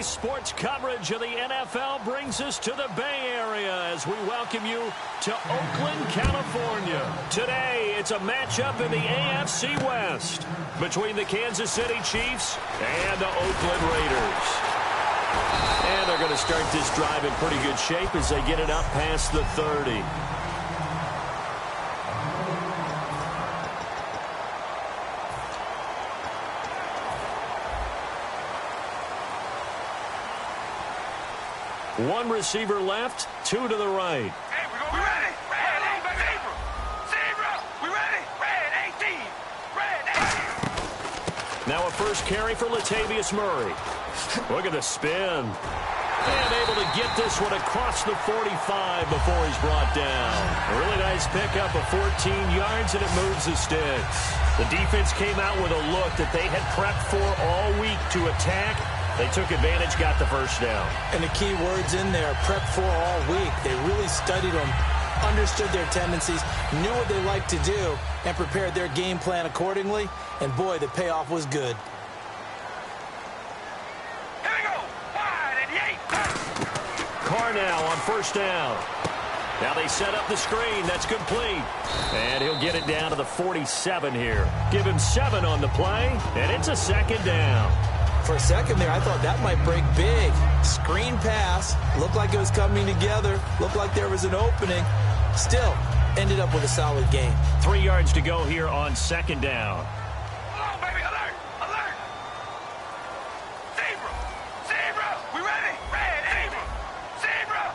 Sports coverage of the NFL brings us to the Bay Area as we welcome you to Oakland, California. Today, it's a matchup in the AFC West between the Kansas City Chiefs and the Oakland Raiders. And they're going to start this drive in pretty good shape as they get it up past the 30. One receiver left, two to the right. Hey, we ready? Red 18, zebra. Zebra. We ready? Red 18. Red 18. Now a first carry for Latavius Murray. Look at the spin. And able to get this one across the 45 before he's brought down. A really nice pickup of 14 yards, and it moves the sticks. The defense came out with a look that they had prepped for all week to attack. They took advantage, got the first down. And the key words in there, prep for all week. They really studied them, understood their tendencies, knew what they liked to do, and prepared their game plan accordingly. And boy, the payoff was good. Here we go. Wide at the 8. Carr now on first down. Now they set up the screen. That's complete. And he'll get it down to the 47 here. Give him 7 on the play, and it's a second down. For a second there, I thought that might break big. Screen pass. Looked like it was coming together. Looked like there was an opening. Still, ended up with a solid game. 3 yards to go here on second down. Hold on, baby. Alert. Alert. Zebra. Zebra. We ready? Red 18. Zebra.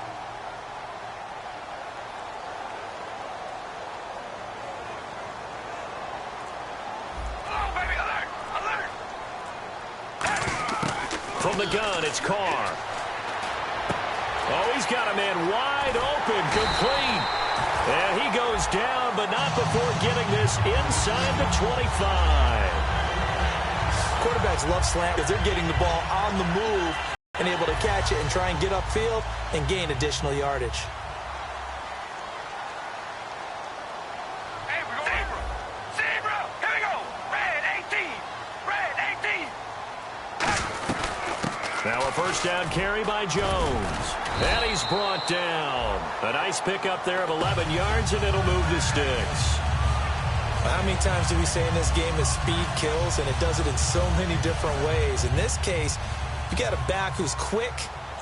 Hold on, baby. Alert. Alert. From the gun, it's Carr. Oh, he's got a man wide open, complete. And he goes down, but not before getting this inside the 25. Quarterbacks love slant because they're getting the ball on the move and able to catch it and try and get upfield and gain additional yardage. Hey, we go. Zebra. Zebra. Here we go. Red 18. Red 18. Now a first down carry by Jones. And he's brought down. A nice pickup there of 11 yards, and it'll move the sticks. How many times do we say in this game that speed kills, and it does it in so many different ways? In this case, you got a back who's quick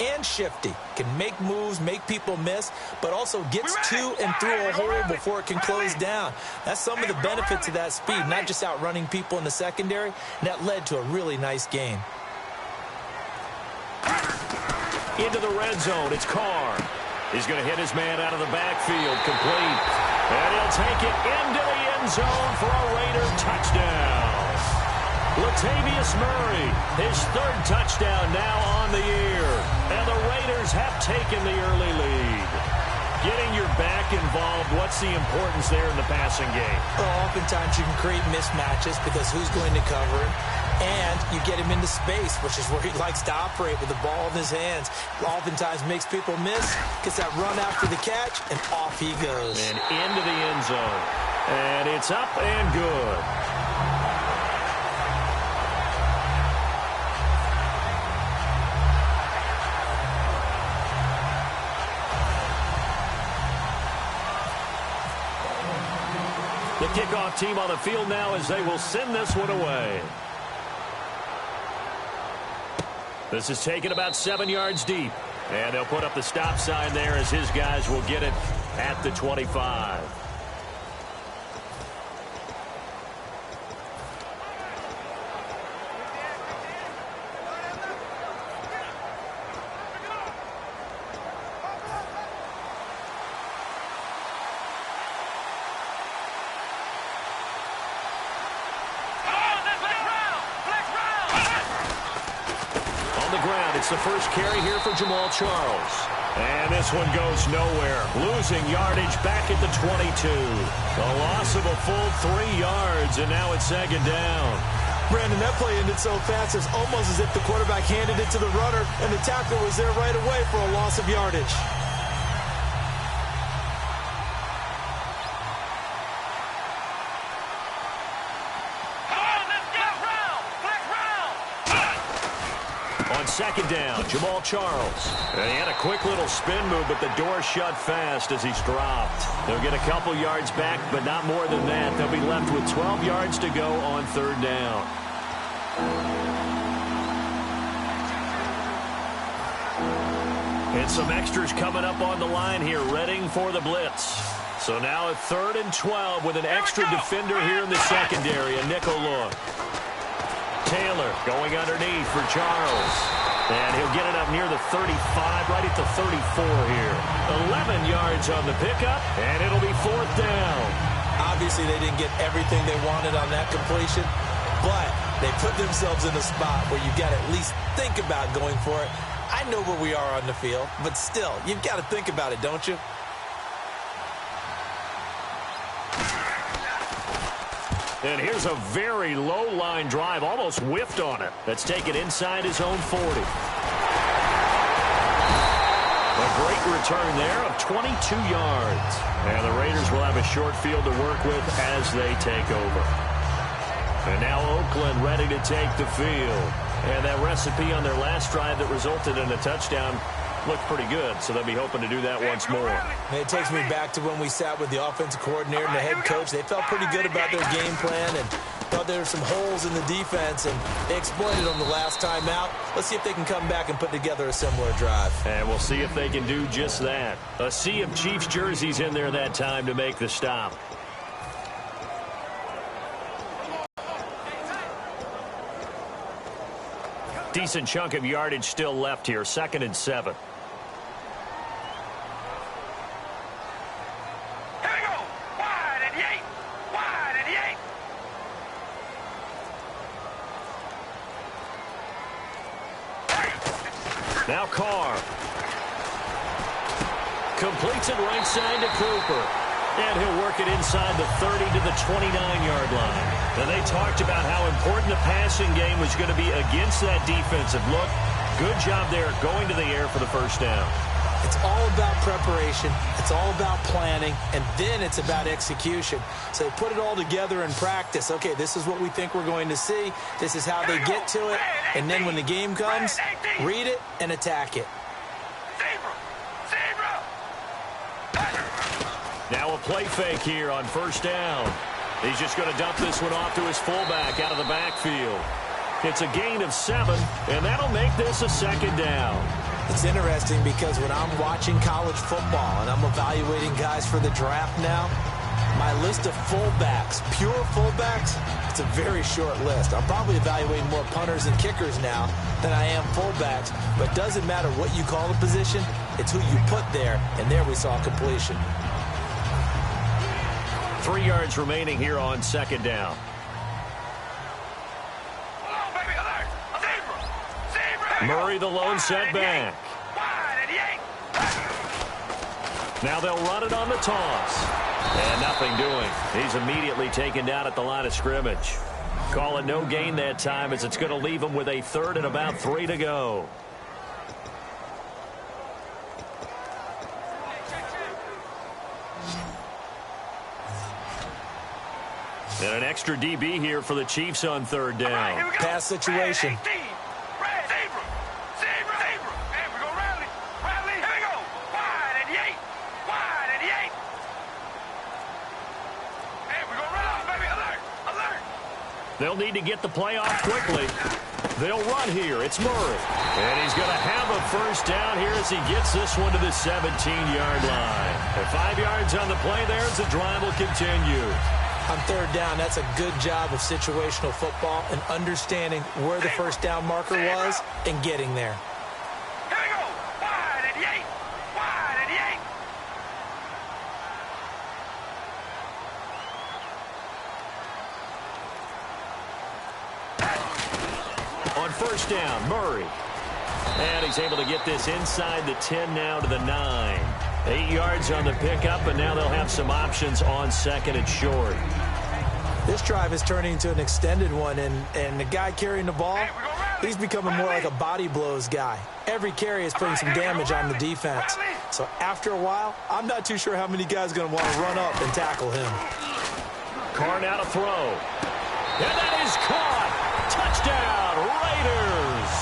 and shifty, can make moves, make people miss, but also gets to and through a hole before it can close down. That's some of the benefits of that speed, not just outrunning people in the secondary, and that led to a really nice game. Into the red zone, it's Carr. He's going to hit his man out of the backfield, complete. And he'll take it into the end zone for a Raider touchdown. Latavius Murray, his 3rd touchdown now on the year. And the Raiders have taken the early lead. Getting your back involved, what's the importance there in the passing game? Well, oftentimes you can create mismatches because who's going to cover him? And you get him into space, which is where he likes to operate with the ball in his hands. Oftentimes makes people miss, gets that run after the catch, and off he goes. And into the end zone. And it's up and good. The kickoff team on the field now as they will send this one away. This is taken about 7 yards deep. And they'll put up the stop sign there as his guys will get it at the 25. It's the first carry here for Jamal Charles. And this one goes nowhere. Losing yardage back at the 22. A loss of a full 3 yards, and now it's second down. Brandon, that play ended so fast, it's almost as if the quarterback handed it to the runner, and the tackle was there right away for a loss of yardage. Second down, Jamal Charles. And he had a quick little spin move, but the door shut fast as he's dropped. They'll get a couple yards back, but not more than that. They'll be left with 12 yards to go on third down. And some extras coming up on the line here, readying for the blitz. So now at 3rd and 12 with an extra defender here in the secondary, a nickel look. Taylor going underneath for Charles. And he'll get it up near the 35, right at the 34 here. 11 yards on the pickup, and it'll be 4th down. Obviously, they didn't get everything they wanted on that completion, but they put themselves in a spot where you've got to at least think about going for it. I know where we are on the field, but still, you've got to think about it, don't you? And here's a very low-line drive, almost whiffed on it. That's taken inside his own 40. A great return there of 22 yards. And the Raiders will have a short field to work with as they take over. And now Oakland ready to take the field. And that recipe on their last drive that resulted in a touchdown looked pretty good, so they'll be hoping to do that once more. And it takes me back to when we sat with the offensive coordinator and the head coach. They felt pretty good about their game plan and thought there were some holes in the defense, and they exploited them the last time out. Let's see if they can come back and put together a similar drive. And we'll see if they can do just that. A sea of Chiefs jerseys in there that time to make the stop. Decent chunk of yardage still left here, 2nd and 7. Now Carr. Completes it right side to Cooper. And he'll work it inside the 30 to the 29-yard line. And they talked about how important the passing game was going to be against that defensive look. Good job there going to the air for the first down. It's all about preparation. It's all about planning. And then it's about execution. So they put it all together in practice. Okay, this is what we think we're going to see. This is how they get to it. And then when the game comes, read it and attack it. Now a play fake here on first down. He's just going to dump this one off to his fullback out of the backfield. It's a gain of 7, and that'll make this a 2nd down. It's interesting because when I'm watching college football and I'm evaluating guys for the draft now, my list of fullbacks, pure fullbacks, it's a very short list. I'm probably evaluating more punters and kickers now than I am fullbacks, but it doesn't matter what you call the position, it's who you put there, and there we saw completion. 3 yards remaining here on 2nd down. Murray the lone setback. Now they'll run it on the toss. And nothing doing. He's immediately taken down at the line of scrimmage. Call it no gain that time as it's going to leave him with a 3rd and about 3 to go. And an extra DB here for the Chiefs on 3rd down. Pass situation. They'll need to get the play off quickly. They'll run here. It's Murray. And he's going to have a first down here as he gets this one to the 17-yard line. And 5 yards on the play there as the drive will continue. On third down, that's a good job of situational football and understanding where the first down marker was and getting there. Here we go. Wide at the 8. Wide at the 8. On first down, Murray. And he's able to get this inside the 10 now to the 9. 8 yards on the pickup, and now they'll have some options on second and short. This drive is turning into an extended one, and the guy carrying the ball, he's becoming more like a body blows guy. Every carry is putting some damage on the defense. So after a while, I'm not too sure how many guys are going to want to run up and tackle him. Carr now to throw. And that is caught. Touchdown, Raiders.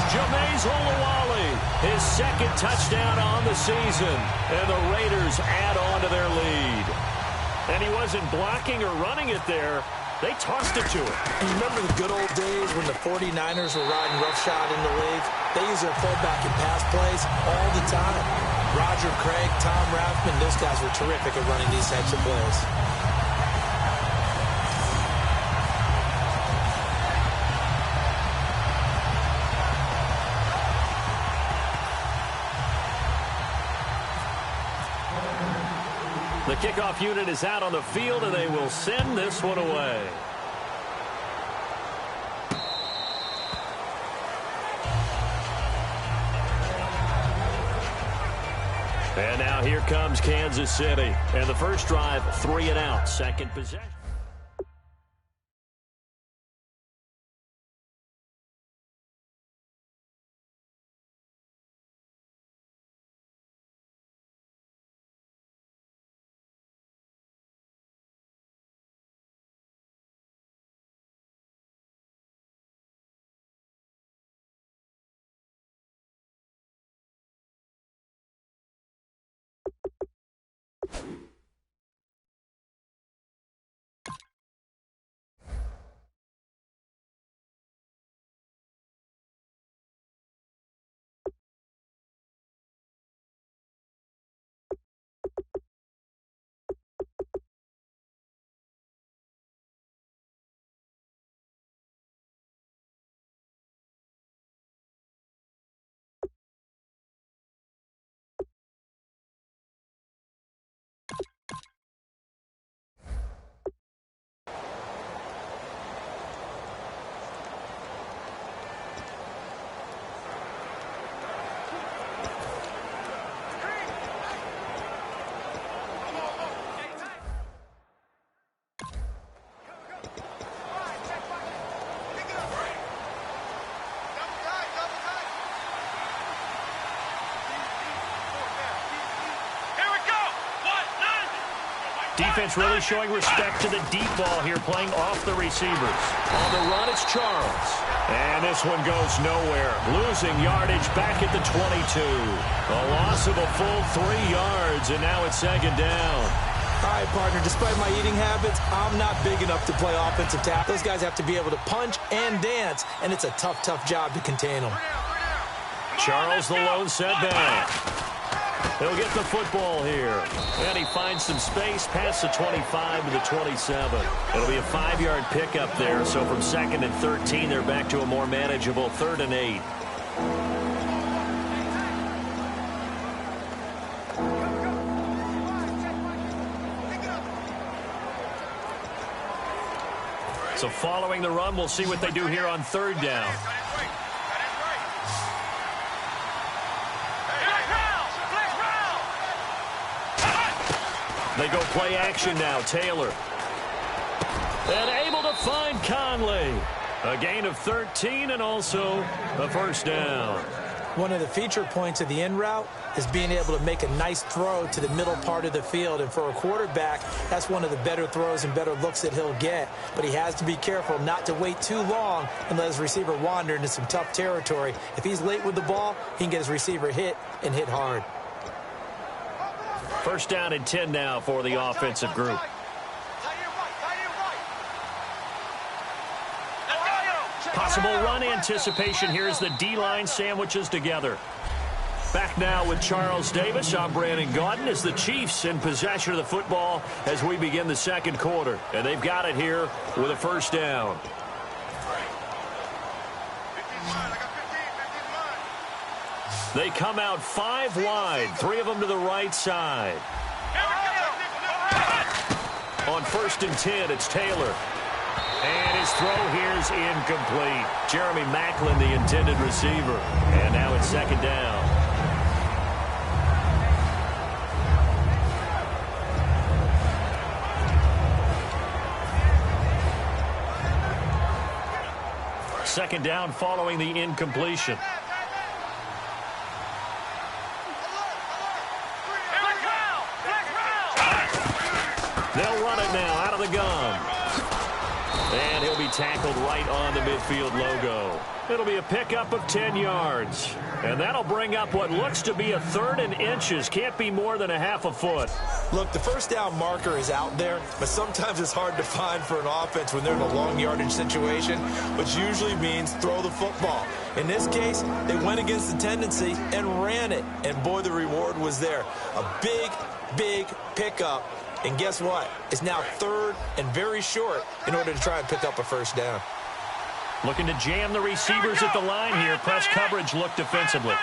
Jameis Olawale, his second touchdown on the season. And the Raiders add on to their lead. And he wasn't blocking or running it there. They tossed it to him. And you remember the good old days when the 49ers were riding roughshod in the league? They use their fullback in pass plays all the time. Roger Craig, Tom Rathman, those guys were terrific at running these types of plays. The kickoff unit is out on the field, and they will send this one away. And now here comes Kansas City. And the first drive, 3 and out, second possession. Defense really showing respect to the deep ball here, playing off the receivers. On the run, it's Charles. And this one goes nowhere. Losing yardage back at the 22. A loss of a full 3 yards, and now it's second down. All right, partner, despite my eating habits, I'm not big enough to play offensive tackle. Those guys have to be able to punch and dance, and it's a tough, tough job to contain them. Charles, the lone setback. He'll get the football here. And he finds some space past the 25 to the 27. It'll be a 5-yard pickup there. So from 2nd and 13, they're back to a more manageable 3rd and 8. So following the run, we'll see what they do here on 3rd down. They go play action now. Taylor. And able to find Conley. A gain of 13 and also a first down. One of the feature points of the in route is being able to make a nice throw to the middle part of the field. And for a quarterback, that's one of the better throws and better looks that he'll get. But he has to be careful not to wait too long and let his receiver wander into some tough territory. If he's late with the ball, he can get his receiver hit and hit hard. First down and 10 now for the offensive group. Possible run anticipation here as the D-line sandwiches together. Back now with Charles Davis. I'm Brandon Gaudin as the Chiefs in possession of the football as we begin the second quarter. And they've got it here with a first down. They come out 5 wide, 3 of them to the right side. On 1st and 10, it's Taylor. And his throw here's incomplete. Jeremy Maclin, the intended receiver. And now it's 2nd down. Second down following the incompletion. They'll run it now out of the gun. And he'll be tackled right on the midfield logo. It'll be a pickup of 10 yards. And that'll bring up what looks to be a 3rd and inches. Can't be more than a half a foot. Look, the first down marker is out there, but sometimes it's hard to find for an offense when they're in a long yardage situation, which usually means throw the football. In this case, they went against the tendency and ran it. And, boy, the reward was there. A big, big pickup. And guess what? It's now 3rd and very short in order to try and pick up a first down. Looking to jam the receivers at the line here. Press coverage look defensively.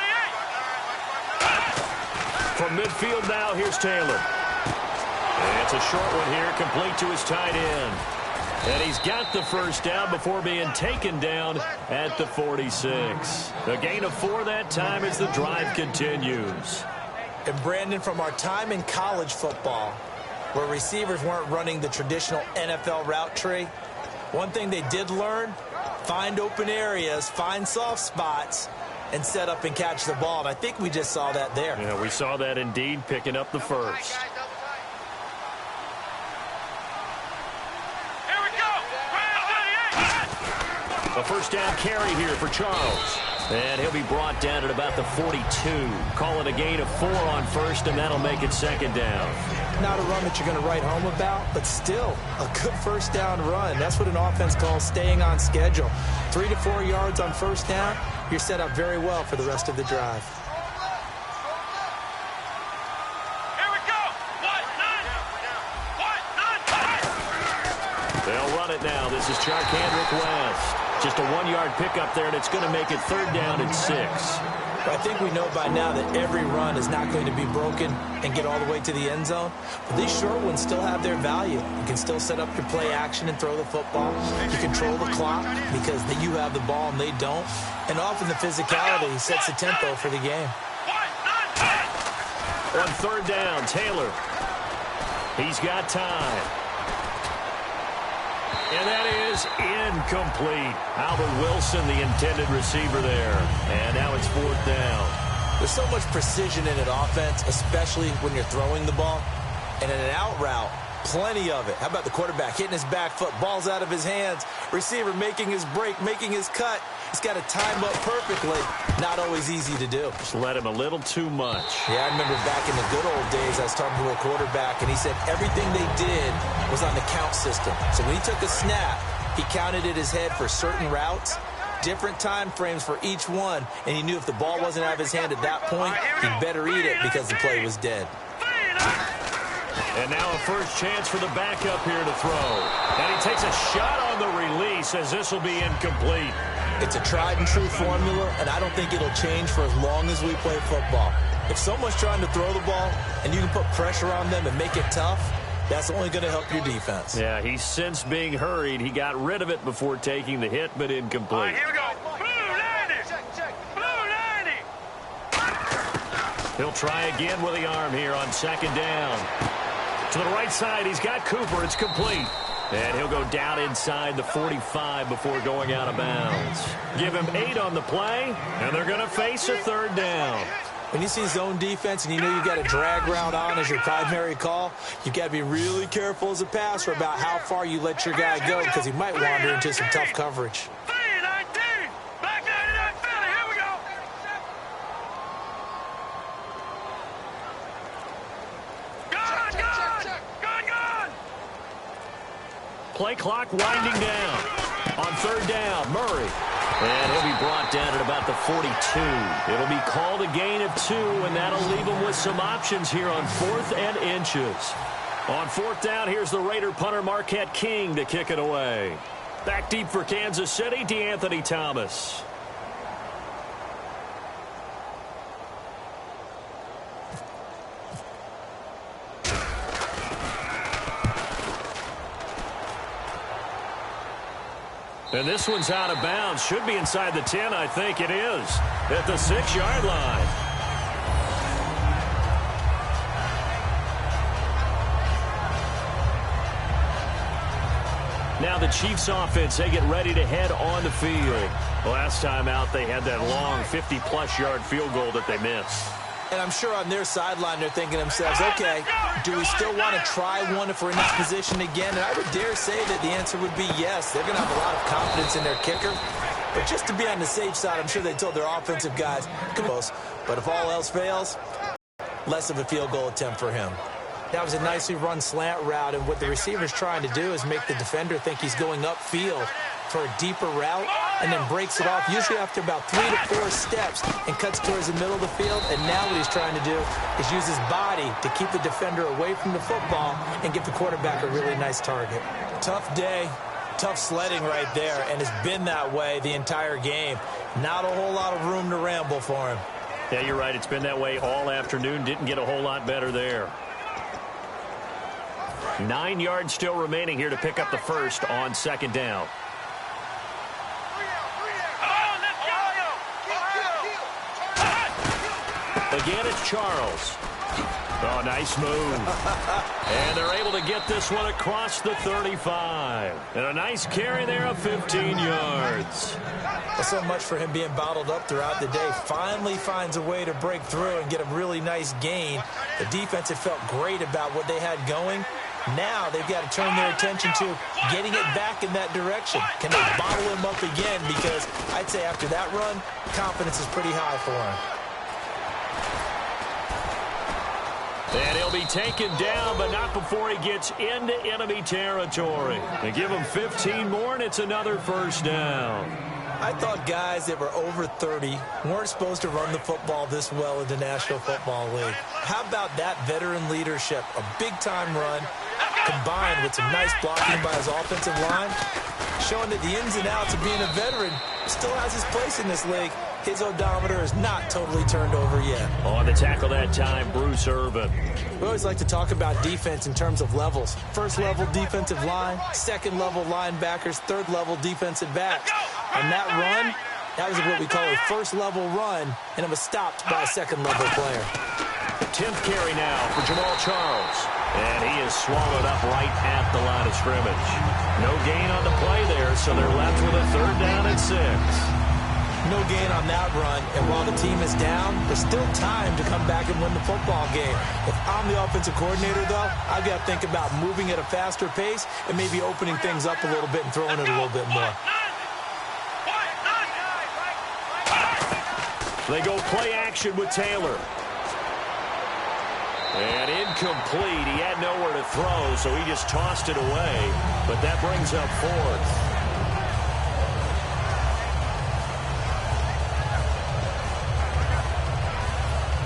From midfield now, here's Taylor. And it's a short one here, complete to his tight end. And he's got the first down before being taken down at the 46. A gain of 4 that time as the drive continues. And, Brandon, from our time in college football, where receivers weren't running the traditional NFL route tree, one thing they did learn, find open areas, find soft spots, and set up and catch the ball. And I think we just saw that there. Yeah, we saw that indeed, picking up the first. Here we go. A first down carry here for Charles. And he'll be brought down at about the 42. Call it a gain of 4 on first, and that'll make it 2nd down. Not a run that you're going to write home about, but still a good first down run. That's what an offense calls staying on schedule. 3 to 4 yards on first down, you're set up very well for the rest of the drive. Here we go. They'll run it now. This is Charkandrick West. Just a 1-yard pickup there, and it's going to make it 3rd down and 6. I think we know by now that every run is not going to be broken and get all the way to the end zone. But these short ones still have their value. You can still set up your play action and throw the football. You control the clock because you have the ball and they don't. And often the physicality sets the tempo for the game. On 3rd down, Taylor. He's got time. And that is incomplete. Albert Wilson, the intended receiver there. And now it's 4th down. There's so much precision in an offense, especially when you're throwing the ball. And in an out route, plenty of it. How about the quarterback hitting his back foot, ball's out of his hands, receiver making his break, making his cut. He's got to time up perfectly. Not always easy to do. Just let him a little too much. Yeah, I remember back in the good old days, I was talking to a quarterback, and he said everything they did was on the count system. So when he took a snap, he counted in his head for certain routes, different time frames for each one, and he knew if the ball wasn't out of his hand at that point, he'd better eat it because the play was dead. And now a first chance for the backup here to throw. And he takes a shot on the release as this will be incomplete. It's a tried-and-true formula, and I don't think it'll change for as long as we play football. If someone's trying to throw the ball and you can put pressure on them and make it tough, that's only going to help your defense. Yeah, he's since being hurried. He got rid of it before taking the hit, but incomplete. All right, here we go. Blue 90. Blue 90. He'll try again with the arm here on 2nd down. To the right side, he's got Cooper. It's complete. And he'll go down inside the 45 before going out of bounds. Give him 8 on the play, and they're going to face a 3rd down. When you see zone defense and you know you've got a drag route on as your primary call, you've got to be really careful as a passer about how far you let your guy go because he might wander into some tough coverage. 3-19. Black 99 Philly. Here we go. Gone. Play clock winding down. On third down, Murray. And he'll be brought down at about the 42. It'll be called a gain of 2, and that'll leave them with some options here on 4th and inches. On 4th down, here's the Raider punter Marquette King to kick it away. Back deep for Kansas City, DeAnthony Thomas. And this one's out of bounds. Should be inside the 10, I think it is. At the 6-yard line. Now the Chiefs offense, they get ready to head on the field. Last time out, they had that long 50-plus yard field goal that they missed. And I'm sure on their sideline they're thinking to themselves, okay, do we still want to try one if we're in this position again? And I would dare say that the answer would be yes. They're going to have a lot of confidence in their kicker. But just to be on the safe side, I'm sure they told their offensive guys, close. But if all else fails, less of a field goal attempt for him. That was a nicely run slant route, and what the receiver's trying to do is make the defender think he's going upfield for a deeper route, and then breaks it off, usually after about 3 to 4 steps, and cuts towards the middle of the field. And now what he's trying to do is use his body to keep the defender away from the football and give the quarterback a really nice target. Tough day, tough sledding right there, and it's been that way the entire game. Not a whole lot of room to ramble for him. Yeah, you're right. It's been that way all afternoon. Didn't get a whole lot better there. 9 yards still remaining here to pick up the first on 2nd down. Again, it's Charles. Oh, nice move. And they're able to get this one across the 35. And a nice carry there of 15 yards. Well, so much for him being bottled up throughout the day. Finally finds a way to break through and get a really nice gain. The defense had felt great about what they had going. Now they've got to turn their attention to getting it back in that direction. Can they bottle him up again? Because I'd say after that run, confidence is pretty high for him. And he'll be taken down, but not before he gets into enemy territory. They give him 15 more, and it's another first down. I thought guys that were over 30 weren't supposed to run the football this well in the National Football League. How about that veteran leadership? A big-time run combined with some nice blocking by his offensive line, showing that the ins and outs of being a veteran still has his place in this league. His odometer is not totally turned over yet. On the tackle that time, Bruce Irvin. We always like to talk about defense in terms of levels. First-level defensive line, second-level linebackers, third-level defensive backs. And that run, that was what we call a first-level run, and it was stopped by a second-level player. 10th carry now for Jamal Charles. And he is swallowed up right at the line of scrimmage. No gain on the play there, so they're left with a 3rd down and 6. No gain on that run, and while the team is down, there's still time to come back and win the football game. If I'm the offensive coordinator, though, I've got to think about moving at a faster pace and maybe opening things up a little bit and throwing it a little bit more. They go play action with Taylor. And incomplete. He had nowhere to throw, so he just tossed it away. But that brings up 4th.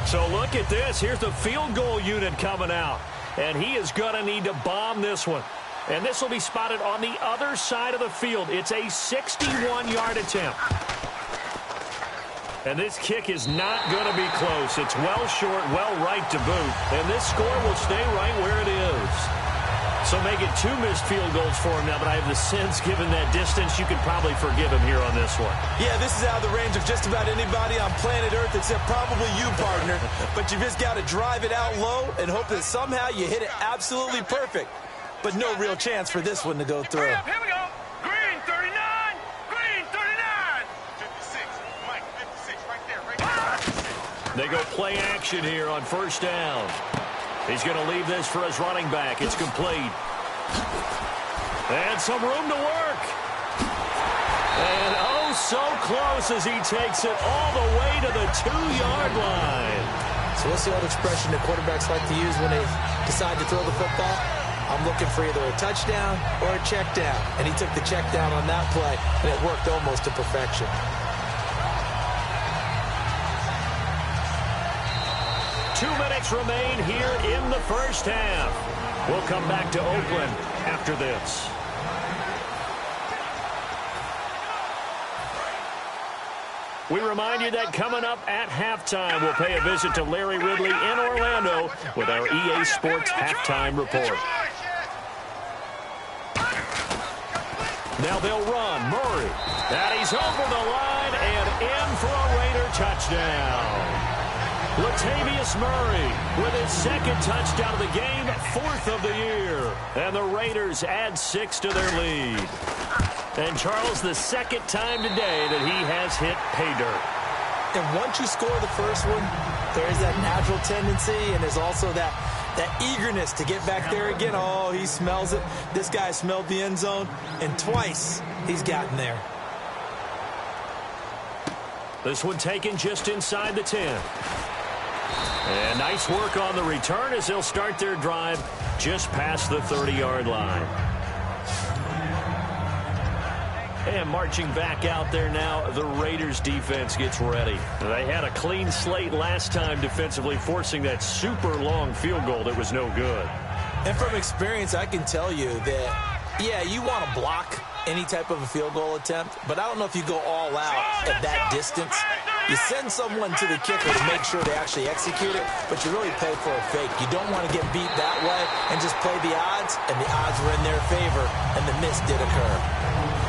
So look at this. Here's the field goal unit coming out. And he is going to need to bomb this one. And this will be spotted on the other side of the field. It's a 61-yard attempt. And this kick is not going to be close. It's well short, well right to boot. And this score will stay right where it is. So make it 2 missed field goals for him now, but I have the sense, given that distance, you could probably forgive him here on this one. Yeah, this is out of the range of just about anybody on planet Earth except probably you, partner. But you just got to drive it out low and hope that somehow you hit it absolutely perfect. But no real chance for this one to go through. Here we go. Green 39. Green 39. 56. Mike, 56 right there. Right there. They go play action here on 1st down. He's going to leave this for his running back. It's complete. And some room to work. And oh, so close as he takes it all the way to the 2-yard line. So what's the old expression that quarterbacks like to use when they decide to throw the football? I'm looking for either a touchdown or a check down. And he took the check down on that play, and it worked almost to perfection. Two minutes remain here in the first half. We'll come back to Oakland after this. We remind you that coming up at halftime, we'll pay a visit to Larry Ridley in Orlando with our EA Sports Halftime Report. Now they'll run. Murray. And he's over the line and in for a Raider touchdown. Latavius Murray with his second touchdown of the game, fourth of the year. And the Raiders add 6 to their lead. And Charles, the second time today that he has hit pay dirt. And once you score the first one, there is that natural tendency, and there's also that eagerness to get back there again. Oh, he smells it. This guy smelled the end zone, and twice he's gotten there. This one taken just inside the 10. And nice work on the return as they'll start their drive just past the 30-yard line. And marching back out there now, the Raiders defense gets ready. They had a clean slate last time defensively, forcing that super long field goal that was no good. And from experience, I can tell you that, yeah, you want to block any type of a field goal attempt, but I don't know if you go all out at that distance. You send someone to the kicker to make sure they actually execute it, but you really pay for a fake. You don't want to get beat that way and just play the odds, and the odds were in their favor, and the miss did occur.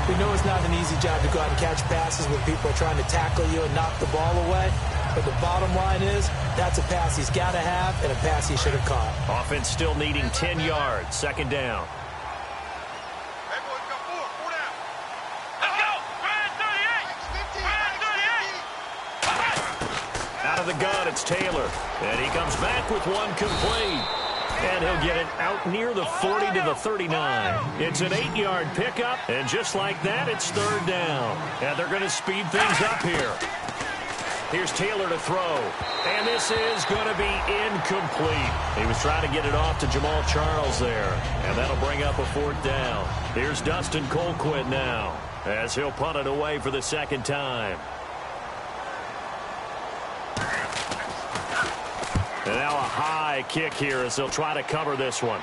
We know it's not an easy job to go out and catch passes when people are trying to tackle you and knock the ball away. But the bottom line is, that's a pass he's got to have and a pass he should have caught. Offense still needing 10 yards. Second down. Hey, boys, got four down. Let's go. Red 38. Red 38. Out of the gun, it's Taylor. And he comes back with one complete. And he'll get it out near the 40 to the 39. It's an 8-yard pickup, and just like that, it's third down. And they're going to speed things up here. Here's Taylor to throw. And this is going to be incomplete. He was trying to get it off to Jamal Charles there. And that'll bring up a fourth down. Here's Dustin Colquitt now, as he'll punt it away for the second time. And now a high kick here as they'll try to cover this one.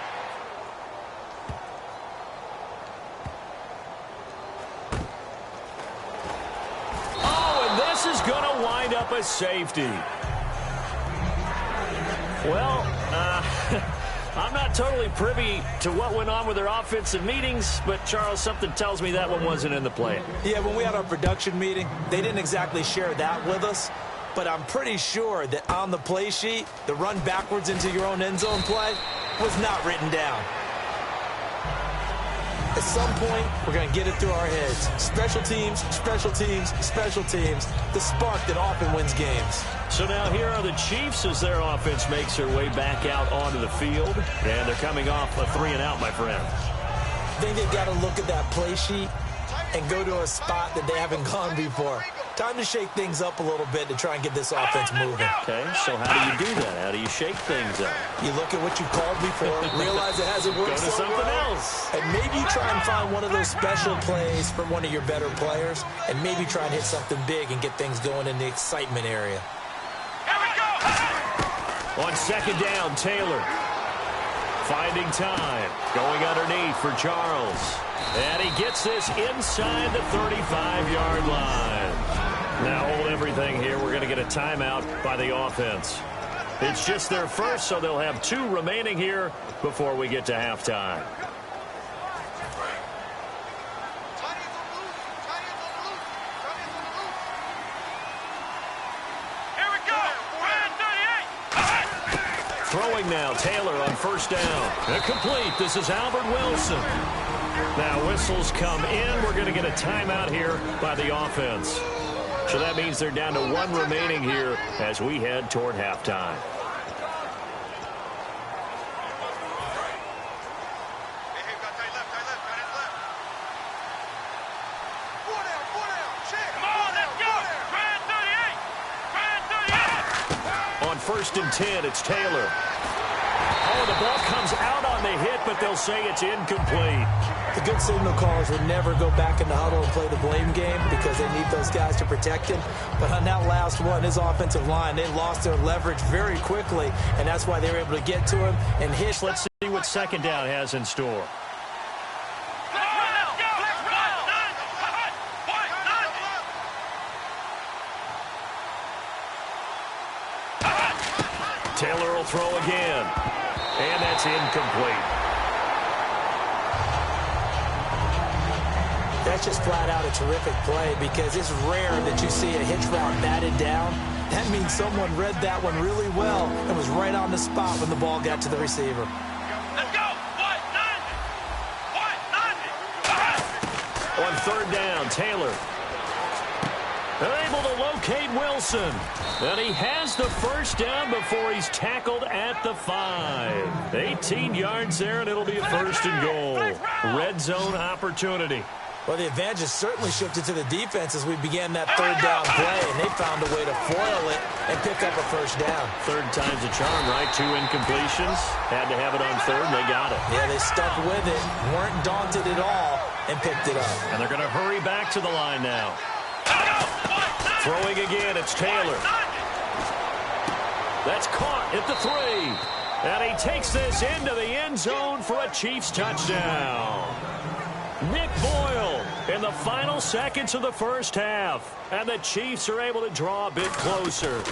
Oh, and this is going to wind up a safety. Well, I'm not totally privy to what went on with their offensive meetings, but, Charles, something tells me that one wasn't in the play. Yeah, when we had our production meeting, they didn't exactly share that with us. But I'm pretty sure that on the play sheet, the run backwards into your own end zone play was not written down. At some point, we're going to get it through our heads. Special teams, special teams, special teams. The spark that often wins games. So now here are the Chiefs as their offense makes their way back out onto the field. And they're coming off a 3-and-out, my friend. I think they've got to look at that play sheet and go to a spot that they haven't gone before. Time to shake things up a little bit to try and get this offense moving. Okay, so how do you do that? How do you shake things up? You look at what you called before, realize it hasn't worked Go to so something well, else. and maybe you try and find one of those special plays for one of your better players, and maybe try and hit something big and get things going in the excitement area. Here we go. On second down, Taylor finding time, going underneath for Charles. And he gets this inside the 35-yard line. Now hold everything here. We're going to get a timeout by the offense. It's just their first, so they'll have 2 remaining here before we get to halftime. Here we go. Red 38. Throwing now, Taylor on first down. Complete. This is Albert Wilson. Now whistles come in. We're going to get a timeout here by the offense. So that means they're down to 1 remaining here as we head toward halftime. Hey, got tight left, got his left. 4 down, check. Come on, let's go. Red 38. On first and 10, it's Taylor. Oh, the ball comes out on the hit, but but they'll say it's incomplete. The good signal callers would never go back in the huddle and play the blame game because they need those guys to protect him. But on that last one, his offensive line, they lost their leverage very quickly, and that's why they were able to get to him and hit. Let's see what second down has in store. Taylor will throw again, and that's incomplete. That's just flat out a terrific play because it's rare that you see a hitch route batted down. That means someone read that one really well and was right on the spot when the ball got to the receiver. Let's go. On third down, Taylor. They're able to locate Wilson. And he has the first down before he's tackled at the 5. 18 yards there, and it'll be a first and goal. Red zone opportunity. Well, the advantage has certainly shifted to the defense as we began that third down play, and they found a way to foil it and pick up a first down. Third time's a charm, right? 2 incompletions. Had to have it on third, and they got it. Yeah, they stuck with it, weren't daunted at all, and picked it up. And they're going to hurry back to the line now. Throwing again, it's Taylor. That's caught at the 3. And he takes this into the end zone for a Chiefs touchdown. Nick Boyle in the final seconds of the first half. And the Chiefs are able to draw a bit closer.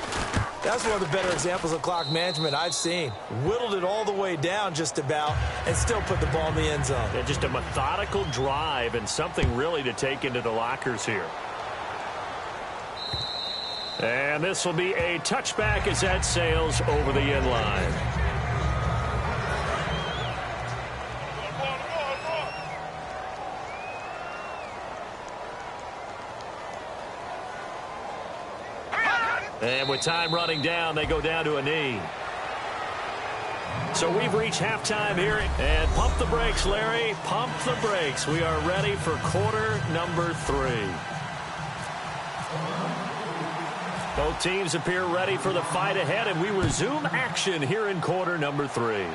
That's one of the better examples of clock management I've seen. Whittled it all the way down just about and still put the ball in the end zone. Yeah, just a methodical drive and something really to take into the lockers here. And this will be a touchback as that sails over the end line. And with time running down, they go down to a knee. So we've reached halftime here. And pump the brakes, Larry. Pump the brakes. We are ready for quarter number 3. Both teams appear ready for the fight ahead, and we resume action here in quarter number 3.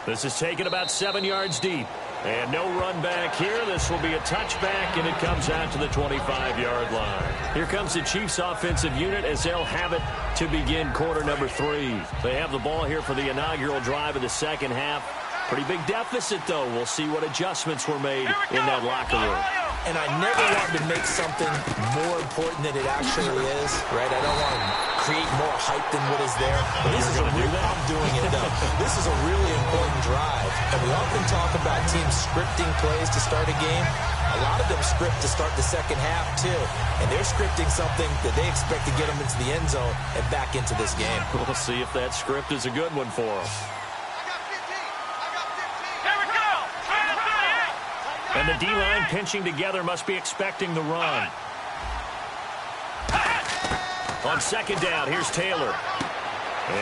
This is taken about 7 yards deep. And no run back here. This will be a touchback, and it comes out to the 25-yard line. Here comes the Chiefs offensive unit as they'll have it to begin quarter number 3. They have the ball here for the inaugural drive of the second half. Pretty big deficit, though. We'll see what adjustments were made in that locker room. And I never want to make something more important than it actually is, right? I don't want to create more hype than what is there. But this is I'm doing it, though. This is a really important drive. And we often talk about teams scripting plays to start a game. A lot of them script to start the second half, too. And they're scripting something that they expect to get them into the end zone and back into this game. We'll see if that script is a good one for them. And the D-line pinching together must be expecting the run. On second down, here's Taylor.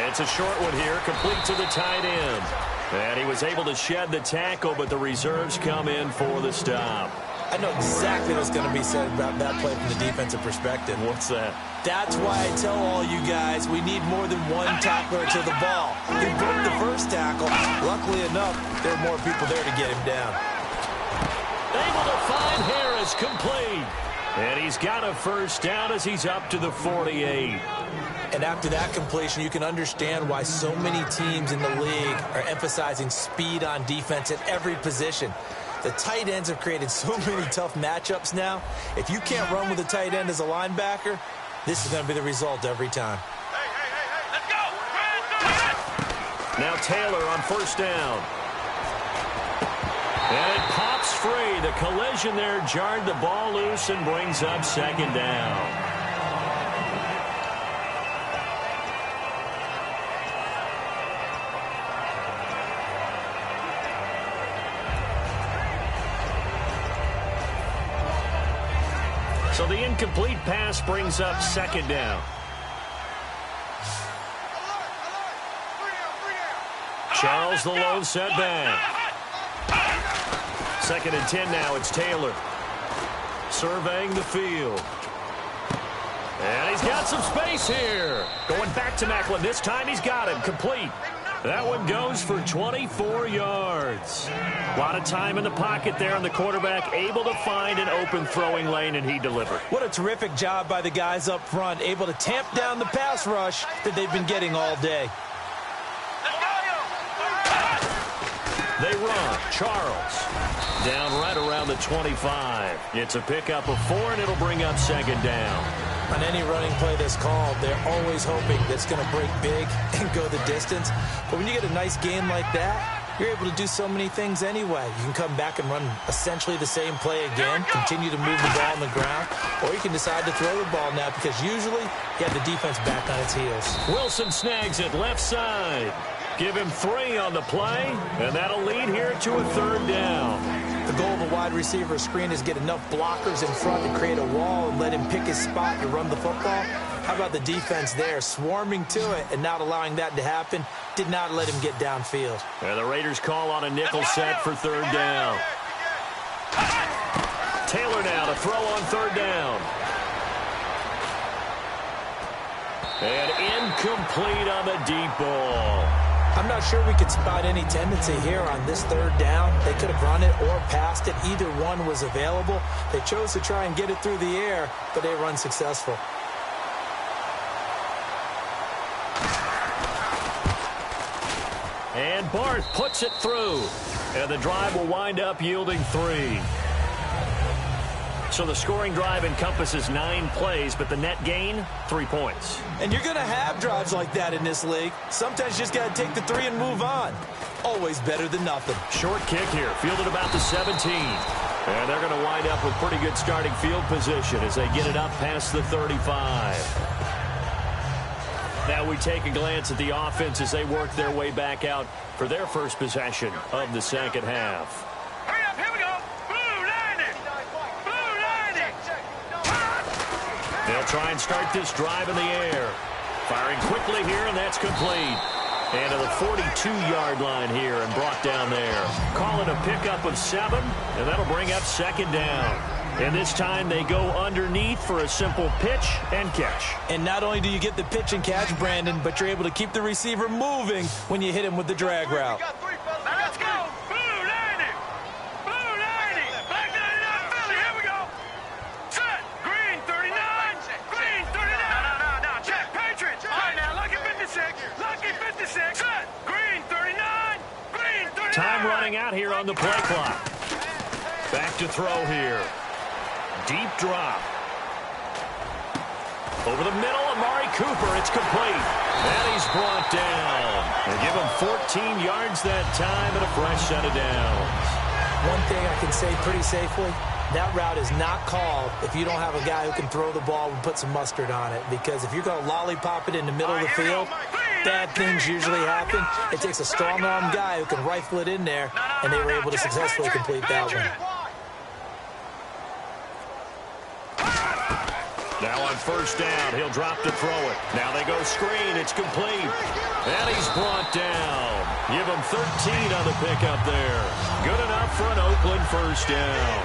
It's a short one here, complete to the tight end. And he was able to shed the tackle, but the reserves come in for the stop. I know exactly what's going to be said about that play from the defensive perspective. What's that? That's why I tell all you guys we need more than one tackler to the ball. He broke the first tackle. Luckily enough, there were more people there to get him down. Able to find Harris, complete. And he's got a first down as he's up to the 48. And after that completion, you can understand why so many teams in the league are emphasizing speed on defense at every position. The tight ends have created so many tough matchups now. If you can't run with a tight end as a linebacker, this is going to be the result every time. Let's go. Now Taylor on first down. And it pops free. The collision there jarred the ball loose and brings up second down. So the incomplete pass brings up second down. Charles the lone setback. Second and 10 now, it's Taylor. Surveying the field. And he's got some space here. Going back to Macklin. This time he's got him. Complete. That one goes for 24 yards. A lot of time in the pocket there, and the quarterback able to find an open throwing lane, and he delivered. What a terrific job by the guys up front, able to tamp down the pass rush that they've been getting all day. They run. Charles down right around the 25. It's a pickup of 4, and it'll bring up second down. On any running play that's called, they're always hoping that it's going to break big and go the distance. But when you get a nice game like that, you're able to do so many things anyway. You can come back and run essentially the same play again, continue to move the ball on the ground, or you can decide to throw the ball now because usually you have the defense back on its heels. Wilson snags it left side. Give him 3 on the play, and that'll lead here to a third down. The goal of a wide receiver screen is get enough blockers in front to create a wall and let him pick his spot to run the football. How about the defense there, swarming to it and not allowing that to happen? Did not let him get downfield. And the Raiders call on a nickel set for third down. Taylor now to throw on third down. And incomplete on the deep ball. I'm not sure we could spot any tendency here on this third down. They could have run it or passed it. Either one was available. They chose to try and get it through the air, but they were unsuccessful. And Barth puts it through. And the drive will wind up yielding 3. So the scoring drive encompasses 9 plays, but the net gain, 3 points. And you're going to have drives like that in this league. Sometimes you just got to take the 3 and move on. Always better than nothing. Short kick here, fielded about the 17. And they're going to wind up with pretty good starting field position as they get it up past the 35. Now we take a glance at the offense as they work their way back out for their first possession of the second half. Hurry up, here we go. Blue landing. Blue landing. They'll try and start this drive in the air. Firing quickly here, and that's complete. And to the 42-yard line here and brought down there. Call it a pickup of 7, and that'll bring up second down. And this time they go underneath for a simple pitch and catch. And not only do you get the pitch and catch, Brandon, but you're able to keep the receiver moving when you hit him with the drag route. Now let's go. Blue landing. Blue landing. Black 99 Philly. Here we go. Set. Green 39. Green 39. No. Check. Patriots. All right, now. Lucky 56. Lucky 56. Set. Green 39. Green 39. Time running out here on the play clock. Back to throw here. Deep drop. Over the middle, Amari Cooper. It's complete. And he's brought down. They give him 14 yards that time and a fresh set of downs. One thing I can say pretty safely, that route is not called if you don't have a guy who can throw the ball and put some mustard on it. Because if you're going to lollipop it in the middle of the field, bad things usually happen. It takes a strong-arm guy who can rifle it in there, and they were able to successfully complete that one. Now on first down, he'll drop to throw it. Now they go screen. It's complete. And he's brought down. Give him 13 on the pickup there. Good enough for an Oakland first down.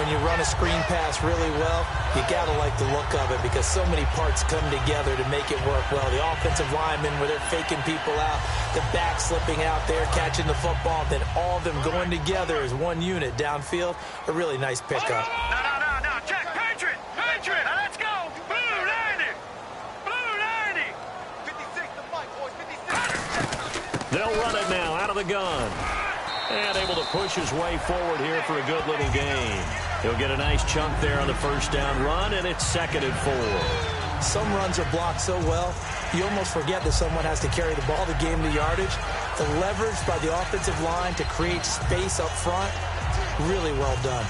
When you run a screen pass really well, you got to like the look of it because so many parts come together to make it work well. The offensive linemen, where they're faking people out, the back slipping out there, catching the football, then all of them going together as one unit downfield. A really nice pickup. No. Check. Patriot. Now let's go. Blue landing. Blue landing. 56 the fight, boys. 56. They'll run it now out of the gun. And able to push his way forward here for a good little gain. He'll get a nice chunk there on the first down run, and it's 2nd and 4. Some runs are blocked so well, you almost forget that someone has to carry the ball to gain the yardage. The leverage by the offensive line to create space up front, really well done.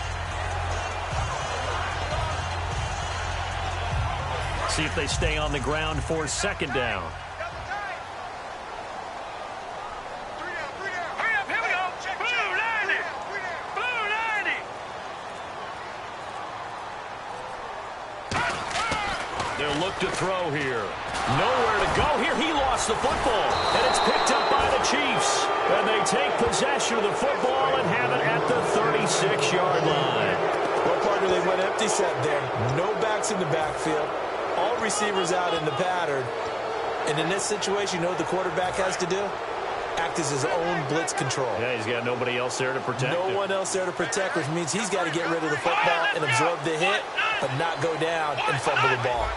See if they stay on the ground for second down. They'll look to throw here. Nowhere to go here. He lost the football. And it's picked up by the Chiefs. And they take possession of the football and have it at the 36-yard line. Well, partner, they went empty set there. No backs in the backfield. All receivers out in the pattern. And in this situation, you know what the quarterback has to do? act as his own blitz control. Yeah, he's got nobody else there to protect him. No one else there to protect, which means he's got to get rid of the football and absorb the hit, but not go down and fumble the ball.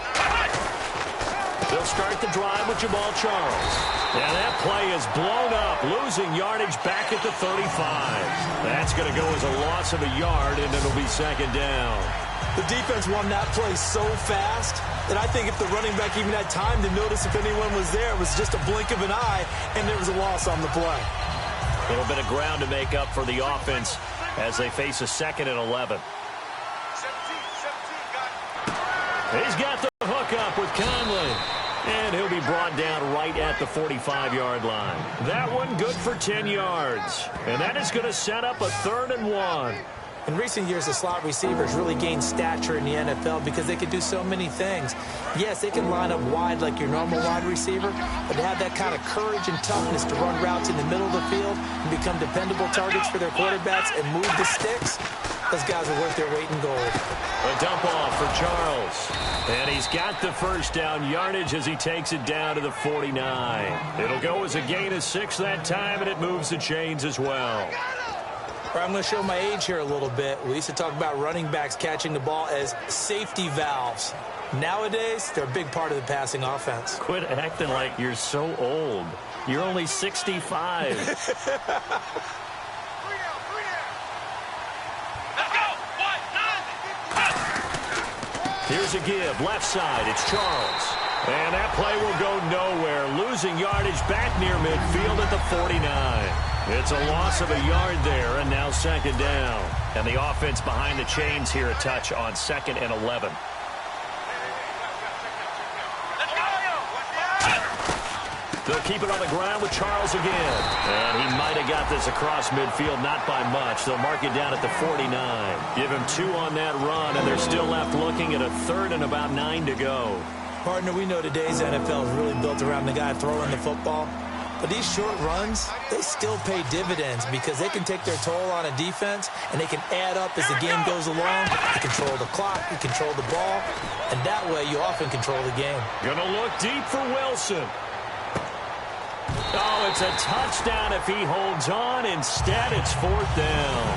They'll start the drive with Jamal Charles. And that play is blown up, losing yardage back at the 35. That's going to go as a loss of a yard, and it'll be second down. The defense won that play so fast that I think if the running back even had time to notice if anyone was there, it was just a blink of an eye, and there was a loss on the play. A little bit of ground to make up for the offense as they face a 2nd and 11. He's got the hook up with Conley. And he'll be brought down right at the 45-yard line. That one good for 10 yards. And that is going to set up a 3rd and 1. In recent years, the slot receivers really gained stature in the NFL because they can do so many things. Yes, they can line up wide like your normal wide receiver, but they have that kind of courage and toughness to run routes in the middle of the field and become dependable targets for their quarterbacks and move the sticks. Those guys are worth their weight in gold. A dump off for Charles. And he's got the first down yardage as he takes it down to the 49. It'll go as a gain of 6 that time, and it moves the chains as well. I'm going to show my age here a little bit. We used to talk about running backs catching the ball as safety valves. Nowadays, they're a big part of the passing offense. Quit acting like you're so old. You're only 65. Here's a give, left side, it's Charles. And that play will go nowhere, losing yardage back near midfield at the 49. It's a loss of a yard there, and now second down. And the offense behind the chains here a touch on 2nd and 11. They'll keep it on the ground with Charles again. And he might have got this across midfield, not by much. They'll mark it down at the 49. Give him 2 on that run, and they're still left looking at a 3rd and about 9 to go. Partner, we know today's NFL is really built around the guy throwing the football. But these short runs, they still pay dividends because they can take their toll on a defense, and they can add up as the game goes along. You control the clock, you control the ball, and that way you often control the game. Gonna look deep for Wilson. Oh, it's a touchdown if he holds on. Instead, it's 4th down.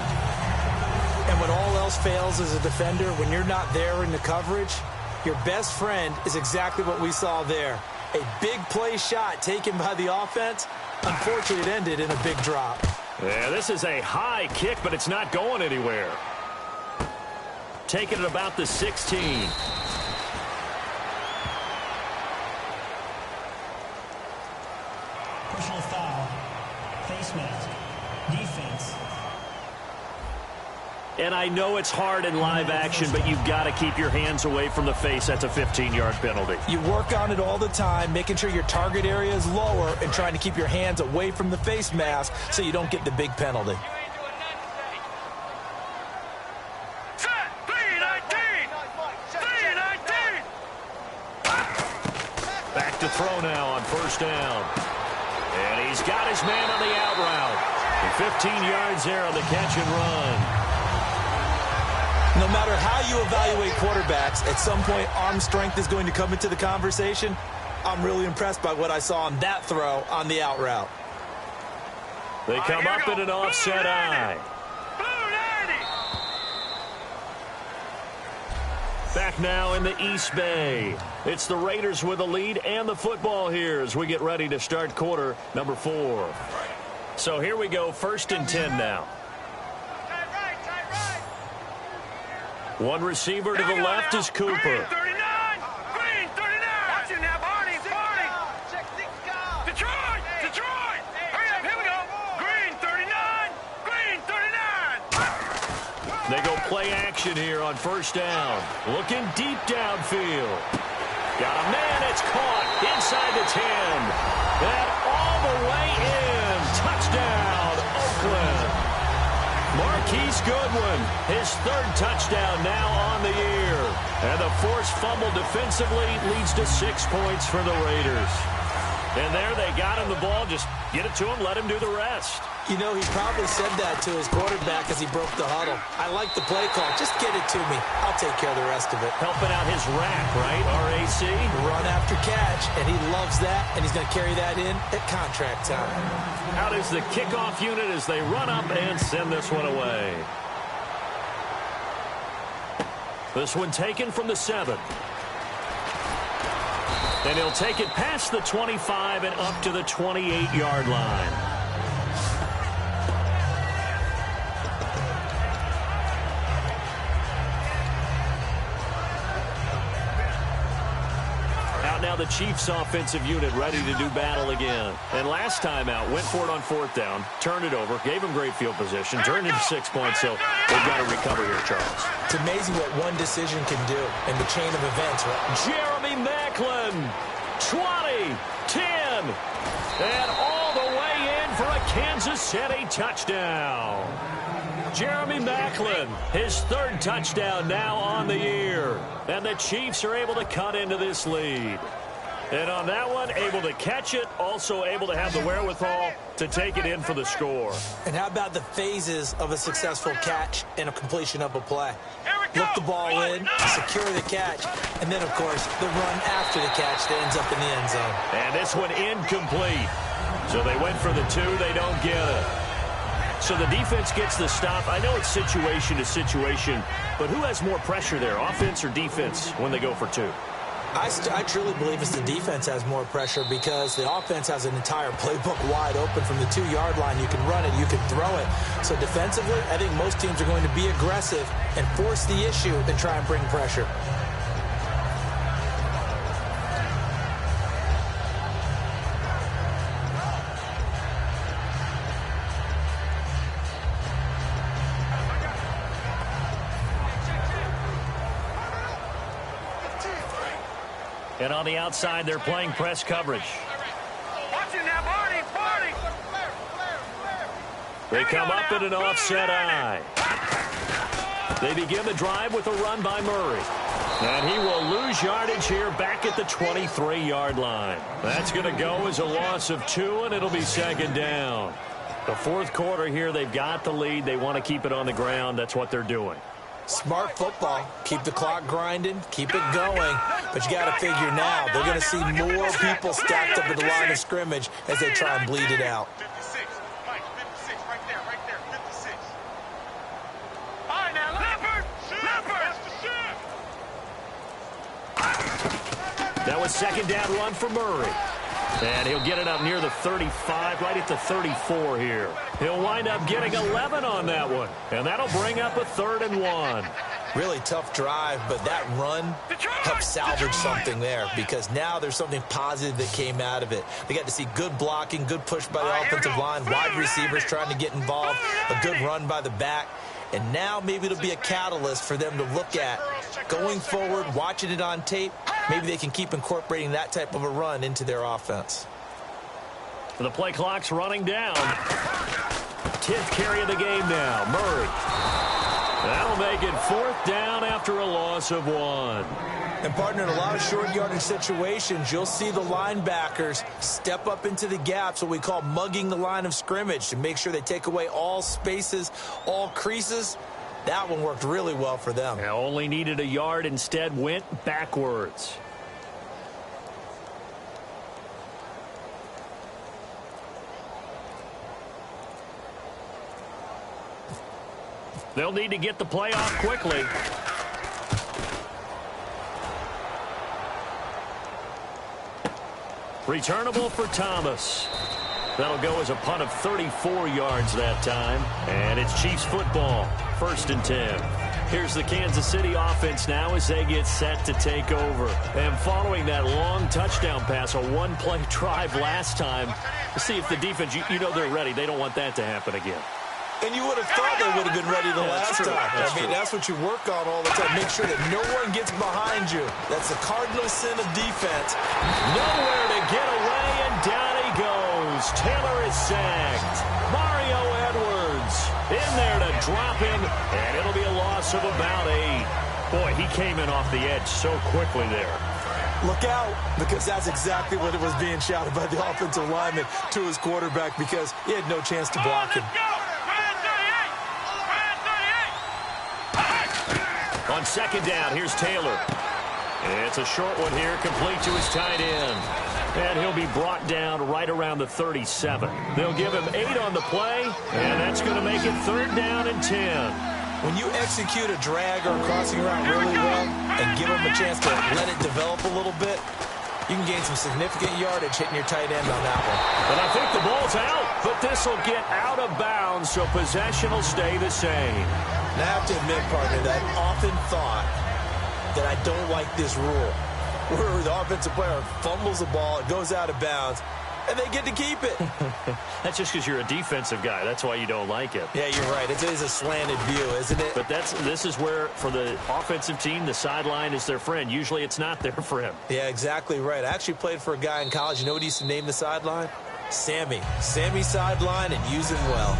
And when all else fails as a defender, when you're not there in the coverage, your best friend is exactly what we saw there. A big play shot taken by the offense. Unfortunately, it ended in a big drop. Yeah, this is a high kick, but it's not going anywhere. Taking it about the 16. Personal foul, face mask, defense. And I know it's hard in live action, but you've got to keep your hands away from the face. That's a 15-yard penalty. You work on it all the time, making sure your target area is lower and trying to keep your hands away from the face mask so you don't get the big penalty. Back to throw now on 1st down. And he's got his man on the out route. 15 yards there on the catch and run. No matter how you evaluate quarterbacks, at some point arm strength is going to come into the conversation. I'm really impressed by what I saw on that throw on the out route. They come up in an offset eye. Back now in the East Bay. It's the Raiders with the lead and the football here as we get ready to start quarter number 4. So here we go, 1st and 10 now. One receiver to the left is Cooper. Green 39! Green 39! Watch him now, Barney! Barney! Detroit! Detroit! Hurry up, here we go! Green 39! Green 39! They go play action here on 1st down. Looking deep downfield. Got a man, it's caught inside the 10. And all the way in. Touchdown, Oakland. Marquise Goodwin, his 3rd touchdown now on the year. And the forced fumble defensively leads to 6 points for the Raiders. And there they got him the ball just Get it to him, let him do the rest. You know, he probably said that to his quarterback as he broke the huddle. I like the play call. Just get it to me. I'll take care of the rest of it. Helping out his rack, right? RAC. Run after catch, and he loves that, and he's going to carry that in at contract time. Out is the kickoff unit as they run up and send this one away. This one taken from the 7. And he'll take it past the 25 and up to the 28-yard line. Out now the Chiefs offensive unit ready to do battle again. And last time out, went for it on 4th down, turned it over, gave him great field position, turned into 6 points, so they've got to recover here, Charles. It's amazing what one decision can do in the chain of events, right? Jeremy Maclin, 20, 10, and all the way in for a Kansas City touchdown. Jeremy Maclin, his 3rd touchdown now on the year. And the Chiefs are able to cut into this lead. And on that one, able to catch it, also able to have the wherewithal to take it in for the score. And how about the phases of a successful catch and a completion of a play? Look the ball in, secure the catch, and then, of course, the run after the catch that ends up in the end zone. And this one incomplete. So they went for the 2, they don't get it. So the defense gets the stop. I know it's situation to situation, but who has more pressure there, offense or defense, when they go for 2? I truly believe it's the defense has more pressure because the offense has an entire playbook wide open from the 2-yard line. You can run it, you can throw it. So defensively, I think most teams are going to be aggressive and force the issue and try and bring pressure. And on the outside, they're playing press coverage. Watch it now, Barney, Barney. They come up in an offset eye. They begin the drive with a run by Murray. And he will lose yardage here back at the 23-yard line. That's going to go as a loss of 2, and it'll be 2nd down. The 4th quarter here, they've got the lead. They want to keep it on the ground. That's what they're doing. Smart football. Keep the clock grinding. Keep it going. But you got to figure now, they're going to see more people stacked up at the line of scrimmage as they try and bleed it out. 56. Mike, 56. Right there, 56. All right, now, Leopard. That was 2nd down run for Murray. And he'll get it up near the 35, right at the 34 here. He'll wind up getting 11 on that one. And that'll bring up a 3rd and 1. Really tough drive, but that run helped salvage something there because now there's something positive that came out of it. They got to see good blocking, good push by the offensive line, wide receivers trying to get involved, a good run by the back. And now maybe it'll be a catalyst for them to look at going forward, watching it on tape. Maybe they can keep incorporating that type of a run into their offense. The play clock's running down. 10th carry of the game now. Murray. That'll make it 4th down after a loss of 1. And, partner, in a lot of short yardage situations, you'll see the linebackers step up into the gaps, what we call mugging the line of scrimmage, to make sure they take away all spaces, all creases. That one worked really well for them. Now only needed a yard, instead went backwards. They'll need to get the play off quickly. Returnable for Thomas. That'll go as a punt of 34 yards that time. And it's Chiefs football. 1st and 10. Here's the Kansas City offense now as they get set to take over. And following that long touchdown pass, a one-play drive last time, to see if the defense, you know they're ready. They don't want that to happen again. And you would have thought they would have been ready the last time. That's what you work on all the time. Make sure that no one gets behind you. That's the cardinal sin of defense. Nowhere to get away, and down he goes. Taylor is sacked. Mario Edwards in there to drop him, and it'll be a loss of about 8. Boy, he came in off the edge so quickly there. Look out, because that's exactly what it was being shouted by the offensive lineman to his quarterback because he had no chance to block him. On second down, here's Taylor. It's a short one here, complete to his tight end. And he'll be brought down right around the 37. They'll give him 8 on the play, and that's going to make it 3rd down and 10. When you execute a drag or a crossing route really well and give them a chance to let it develop a little bit, you can gain some significant yardage hitting your tight end on that one. But I think the ball's out, but this will get out of bounds, so possession will stay the same. And I have to admit, partner, that I've often thought that I don't like this rule, where the offensive player fumbles the ball, it goes out of bounds, and they get to keep it. That's just because you're a defensive guy. That's why you don't like it. Yeah, you're right. It is a slanted view, isn't it? But this is where, for the offensive team, the sideline is their friend. Usually it's not there for him. Yeah, exactly right. I actually played for a guy in college. You know what he used to name the sideline? Sammy. Sammy sideline, and use him well.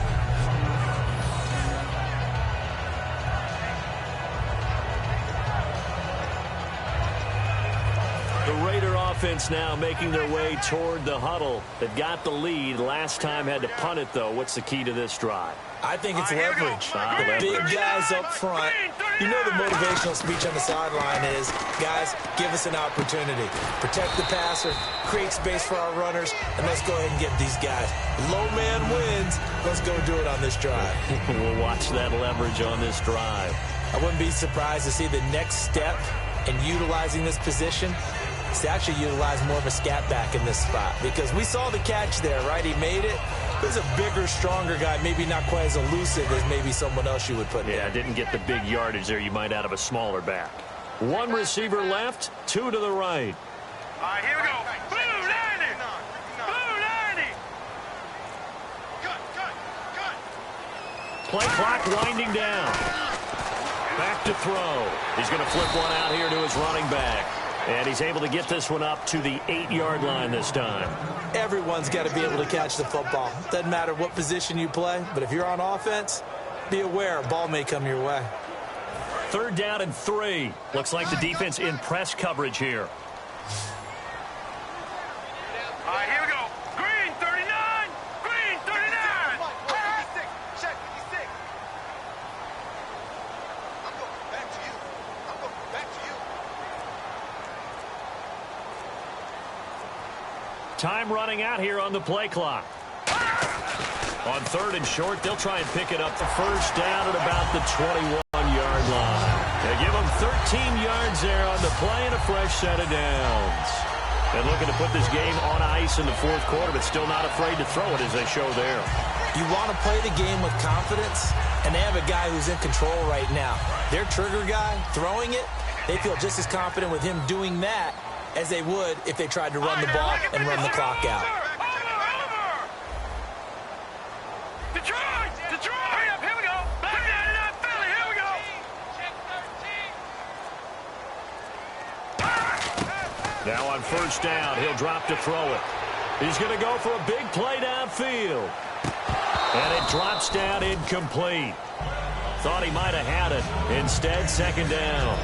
The Raider offense now making their way toward the huddle. They've got the lead. Last time had to punt it, though. What's the key to this drive? I think it's leverage. The big guys up front. You know the motivational speech on the sideline is, guys, give us an opportunity. Protect the passer, create space for our runners, and let's go ahead and get these guys. Low man wins. Let's go do it on this drive. We'll watch that leverage on this drive. I wouldn't be surprised to see the next step in utilizing this position is to actually utilize more of a scat back in this spot, because we saw the catch there, right? He made it. There's a bigger, stronger guy, maybe not quite as elusive as maybe someone else you would put there. Yeah, didn't get the big yardage there you might out of a smaller back. 1 receiver left, 2 to the right. All right, here we go. Blue 90. Blue 90. Cut. Play clock winding down. Back to throw. He's going to flip one out here to his running back. And he's able to get this one up to the 8-yard line this time. Everyone's got to be able to catch the football. Doesn't matter what position you play, but if you're on offense, be aware a ball may come your way. 3rd down and 3. Looks like the defense in press coverage here. All right, here we go. Green 39. Green 39. Check 56. I'm going back to you. I'm going back to you. Time running out here on the play clock. On 3rd and short, they'll try and pick it up the 1st down at about the 21-yard line. They give them 13 yards there on the play and a fresh set of downs. And looking to put this game on ice in the 4th quarter, but still not afraid to throw it as they show there. You want to play the game with confidence, and they have a guy who's in control right now. Their trigger guy throwing it, they feel just as confident with him doing that as they would if they tried to run the ball and run the clock out. Detroit! Hurry up, here we go! Back down to that Philly, here we go! Check 13. Now on 1st down, he'll drop to throw it. He's going to go for a big play downfield. And it drops down incomplete. Thought he might have had it. Instead, 2nd down.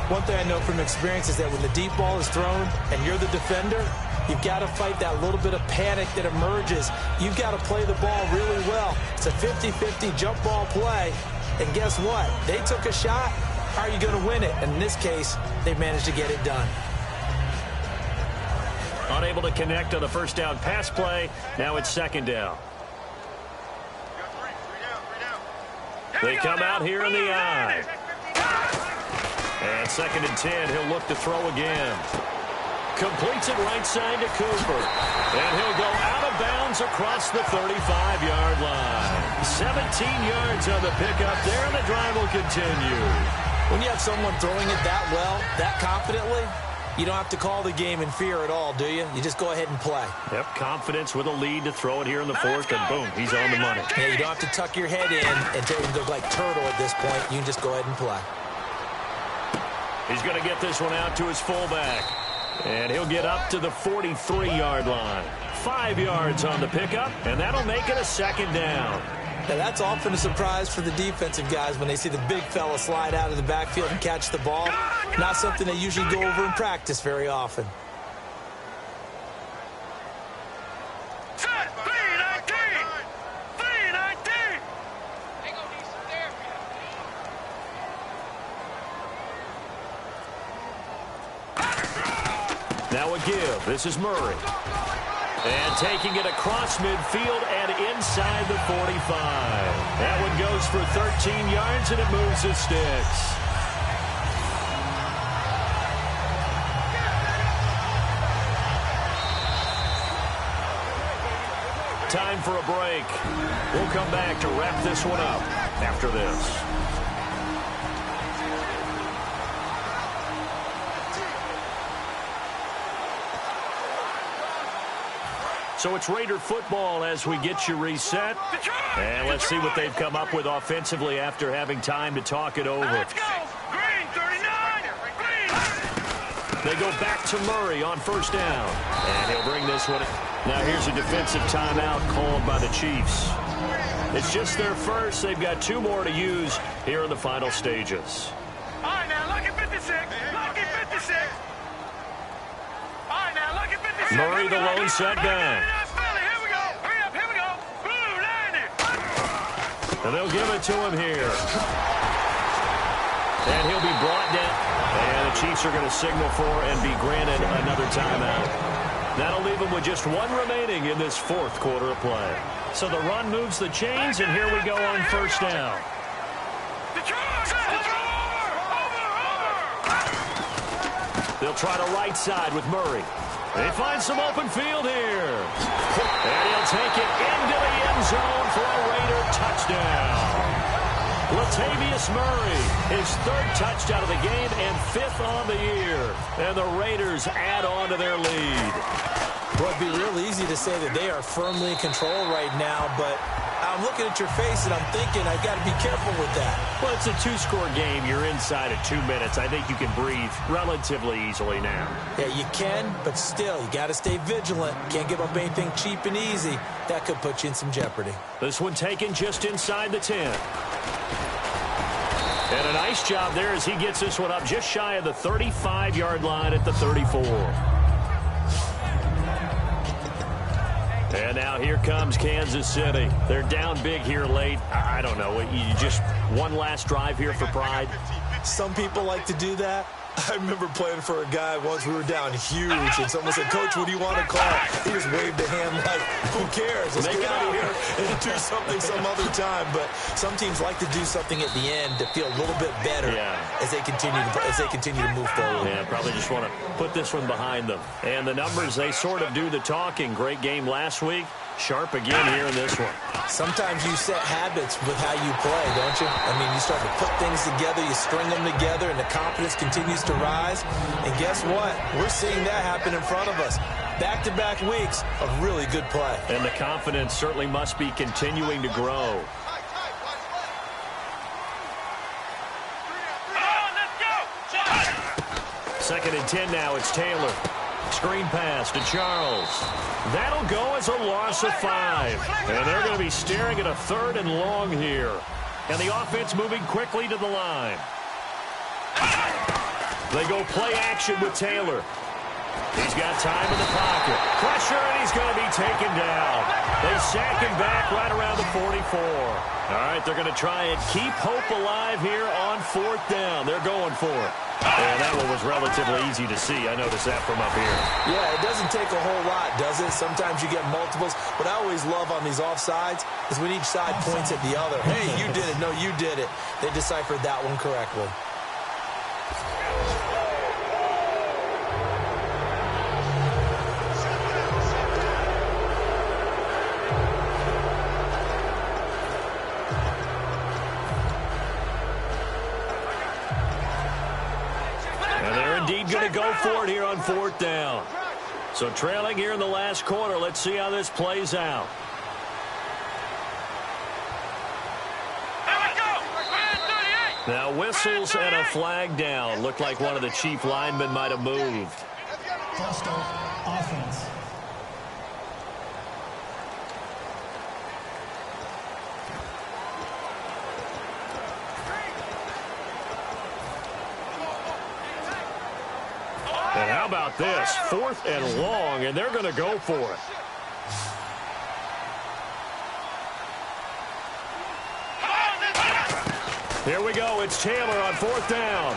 One thing I know from experience is that when the deep ball is thrown and you're the defender, you've got to fight that little bit of panic that emerges. You've got to play the ball really well. It's a 50-50 jump ball play. And guess what? They took a shot. How are you going to win it? And in this case, they managed to get it done. Unable to connect on the 1st down pass play. Now it's 2nd down. They come out here in the eye. And 2nd and 10, he'll look to throw again. Completes it right side to Cooper. And he'll go out of bounds across the 35-yard line. 17 yards on the pickup there, and the drive will continue. When you have someone throwing it that well, that confidently, you don't have to call the game in fear at all, do you? You just go ahead and play. Yep, confidence with a lead to throw it here in the 4th, and boom, he's on the money. Yeah, you don't have to tuck your head in and look like turtle at this point. You can just go ahead and play. He's going to get this one out to his fullback. And he'll get up to the 43-yard line. 5 yards on the pickup, and that'll make it a 2nd down. Now, that's often a surprise for the defensive guys when they see the big fella slide out of the backfield and catch the ball. Not something they usually go over in practice very often. Set, 319! 319! Now a give. This is Murray. And taking it across midfield and inside the 45. That one goes for 13 yards, and it moves the sticks. Time for a break. We'll come back to wrap this one up after this. So it's Raider football as we get you reset. And let's see what they've come up with offensively after having time to talk it over. Let's go! Green, 39! Green! They go back to Murray on first down. And he'll bring this one in. Now here's a defensive timeout called by the Chiefs. It's just their first. They've got 2 more to use here in the final stages. All right, now, lucky 56. Lucky 56. All right, now, lucky 56. Murray, the lone setback. Here we go. Hurry up, here we go. Blue 90. And they'll give it to him here. And he'll be brought down. And the Chiefs are going to signal for and be granted another timeout. That'll leave them with just 1 remaining in this 4th quarter of play. So the run moves the chains, and here we go on first down. They'll try to right side with Murray. They find some open field here. And he'll take it into the end zone for a Raider touchdown. Latavius Murray, his 3rd touchdown of the game and 5th on the year. And the Raiders add on to their lead. Well, it'd be real easy to say that they are firmly in control right now, but I'm looking at your face and I'm thinking I've got to be careful with that. Well, it's a 2-score game. You're inside of 2 minutes. I think you can breathe relatively easily now. Yeah, you can, but still, you got to stay vigilant. Can't give up anything cheap and easy. That could put you in some jeopardy. This one taken just inside the 10. And a nice job there as he gets this one up just shy of the 35-yard line at the 34. And now here comes Kansas City. They're down big here late. I don't know. You just one last drive here for pride. Some people like to do that. I remember playing for a guy once. We were down huge, and someone said, "Coach, what do you want to call?" He just waved a hand like, "Who cares? Let's get out of here and do something some other time." But some teams like to do something at the end to feel a little bit better as they continue to move forward. Yeah, probably just want to put this one behind them. And the numbers, they sort of do the talking. Great game last week. Sharp again here in this one. Sometimes you set habits with how you play, don't you? I mean, you start to put things together, you string them together, and the confidence continues to rise. And guess what? We're seeing that happen in front of us. Back-to-back weeks of really good play. And the confidence certainly must be continuing to grow. Second and 10 now. It's Taylor. Screen pass to Charles. That'll go as a loss of 5. And they're going to be staring at a 3rd and long here. And the offense moving quickly to the line. They go play action with Taylor. He's got time in the pocket. Pressure, and he's going to be taken down. They sack him back right around the 44. All right, they're going to try and keep hope alive here on 4th down. They're going for it. And that one was relatively easy to see. I noticed that from up here. Yeah, it doesn't take a whole lot, does it? Sometimes you get multiples. What I always love on these offsides is when each side points at the other. Hey, you did it. No, you did it. They deciphered that one correctly. Going to go for it here on 4th down. So trailing here in the last quarter. Let's see how this plays out. Now whistles and a flag down. Looked like one of the Chief linemen might have moved. Hostile offense. about this? 4th and long, and they're going to go for it. Here we go. It's Taylor on 4th down.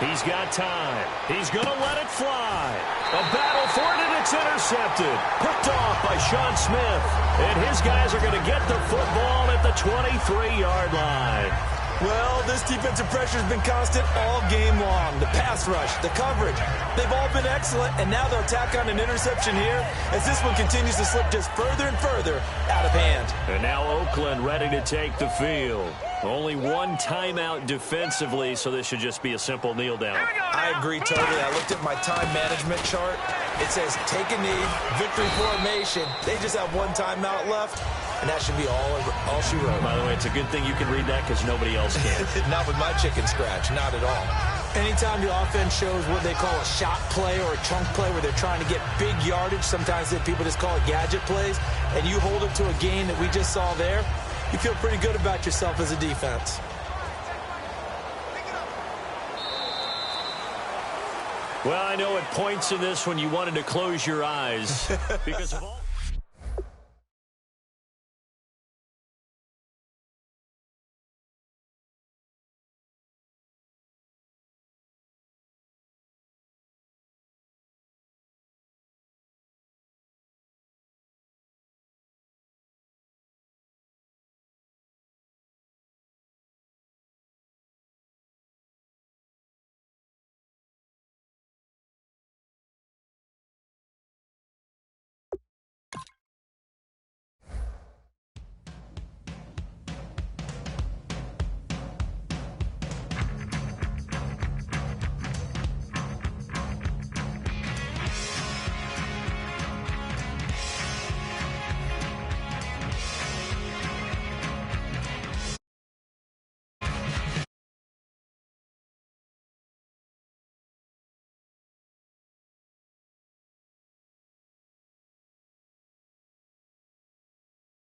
He's got time. He's going to let it fly. A battle for it, and it's intercepted. Picked off by Sean Smith. And his guys are going to get the football at the 23-yard line. Well, this defensive pressure has been constant all game long. The pass rush, the coverage, they've all been excellent, and now they'll tack on an interception here as this one continues to slip just further and further out of hand. And now Oakland ready to take the field. Only one timeout defensively, so this should just be a simple kneel down. I agree totally. I looked at my time management chart. It says take a knee, victory formation. They just have one timeout left. And that should be all she wrote. By the way, it's a good thing you can read that because nobody else can. Not with my chicken scratch. Not at all. Anytime your offense shows what they call a shot play or a chunk play where they're trying to get big yardage, sometimes people just call it gadget plays, and you hold it to a gain that we just saw there, you feel pretty good about yourself as a defense. Well, I know at points in this when you wanted to close your eyes because of all...